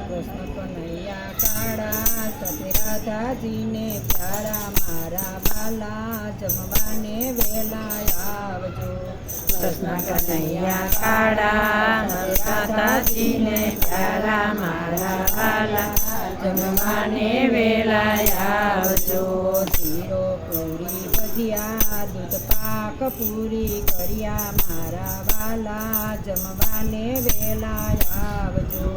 કૃષ્ણ કનૈયા કાળા સતી રાધાજીને પ્યારા મારા બાલા જમવાને વેલા આવજો. કૃષ્ણ કનૈયા કાળા રાધાજીને પ્યારા મારા વાલા જમવાને વેલા આવજો. શીરો પૂરી ભજીયા દૂધ પાક પૂરી કર્યા મારા વાલા જમવાને વેલા આવજો.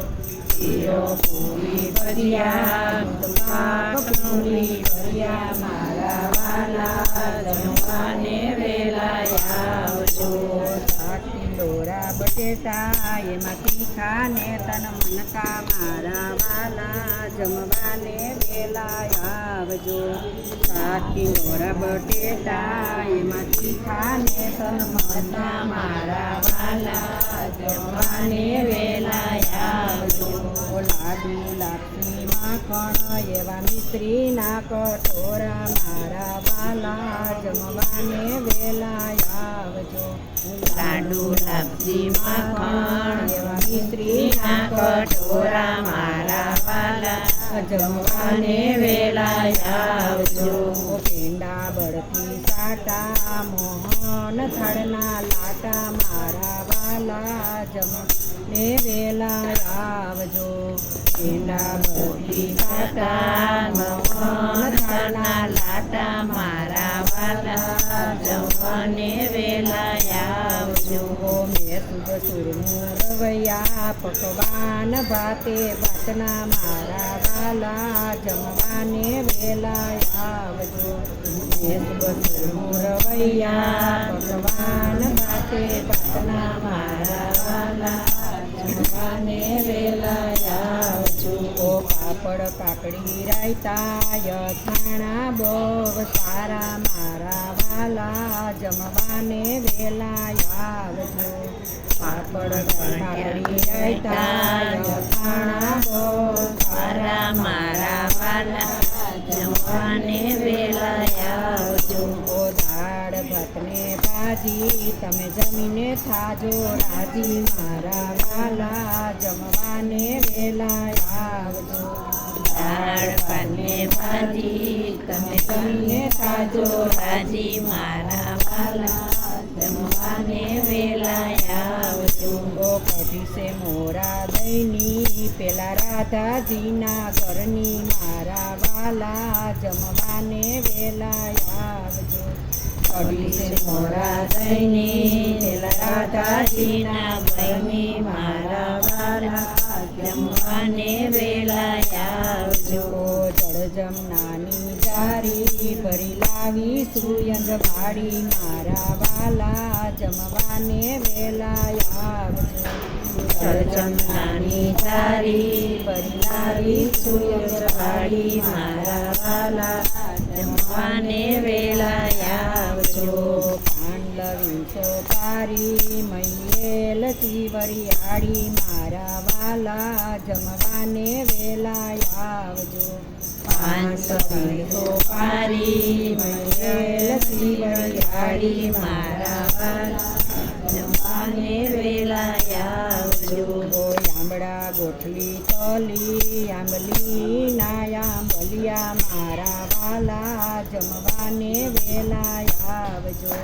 શીરો પૂરી ભજીયા દૂધ પાક પૂરી કર્યા મારા વાલા જમવાને વેલા આવજો. શાક ટીંડોરા બટેટા એમાં તીખા ને તન મનકા મારા વાલા જમવાને વેલા આવજો. શાક ટીંડોરા બટેટા એમાં તીખા ને તન મનકા મારા વાલા જમવાને વેલા આવજો. લાડુ લાપસી માખણ એવા મિશ્રીના કટોરા મારા વાલા જમવાને વેલા આવજો. લાડુ લાપસી માખણ એવા મિશ્રીના કટોરા મારા વાલા જમવાને વેલા આવજો. પેંડા બરફી સાટા મોહન થાળના લાટા મારા વાલા જમવાને વેલા આવજો. પેંડા બરફી સાટા મોહન થાળના લાટા મારા વાલા જમવાને વેલા આવજો. મેં શુભ સુરનું રવૈયા પકવાન ભાતે ભાતના મારા વાલા જમવાને વેલા આવજો. મેં શુભ સુરનું રવૈયા પકવાન ભાતે ભાતના મારા વાલા જમવાને વેલા આવજો. પાપડ કાકડી રાયતા અથાણા બહુ સારા મારા વાલા જમવાને વેલા આવજો. પાપડ કાકડી રાયતા અથાણા બહુ સારા મારા વાલા જમવાને વેલા આવજો. દાળ ભાતને ભાજી તમે જમીને થાજો રાજી મારા વાલા જમવાને વેલા આવજો. દાળ ભાતને ભાજી તમે જમીને થાજો રાજી મારા વાલા જમવાને વેલા આવજો. કઢી છે મોરા દહીંની પેલા રાધાજીના ઘરની મારા વાલા જમવાને વેલા આવજો. કઢી છે મોરા દહીંની પેલા રાધાજીના ઘરની મારા વાલા જમવાને વેલા આવજો. જળજમનાની જારી ભરી લાવી સુયંગ વાળી મારા વાલા જમવાને વેલા આવજો. જળજમનાની જારી ભરી લાવી સુયજવાળી મારા વાલા જમવાને વેલા આવજો. પાંડવી સોપારી મૈયેલથી વરિયાળી મારા વાલા જમવાને વેલા આવજો. પાંચસો પારી મૈયેલથી વરિયાળી મારા વાલા જમવાને વેલા આવજો. આંબળા ગોઠલી તલી આંબલી આંબલિયા મારા વાલા જમવાને વેલા આવજો.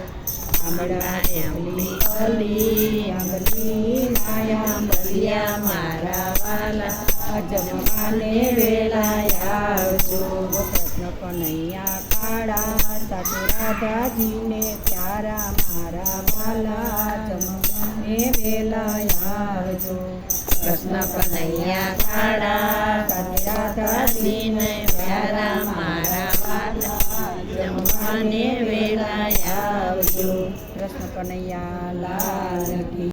આંબળા આંબલી તલી આંબલી આંબલિયા મારા વાલા જમવાને વેલા આવજો. કૃષ્ણ કનૈયા કાળા સાધુ રાધાજીને પ્યારા મારા વાલા જમવાને વેલા આવજો. કૃષ્ણ કનૈયા કાળા સાધુ રાધાજીને પ્યારા મારા વાલા જમવાને વેલા આવજો. કૃષ્ણ કનૈયા લાલ કી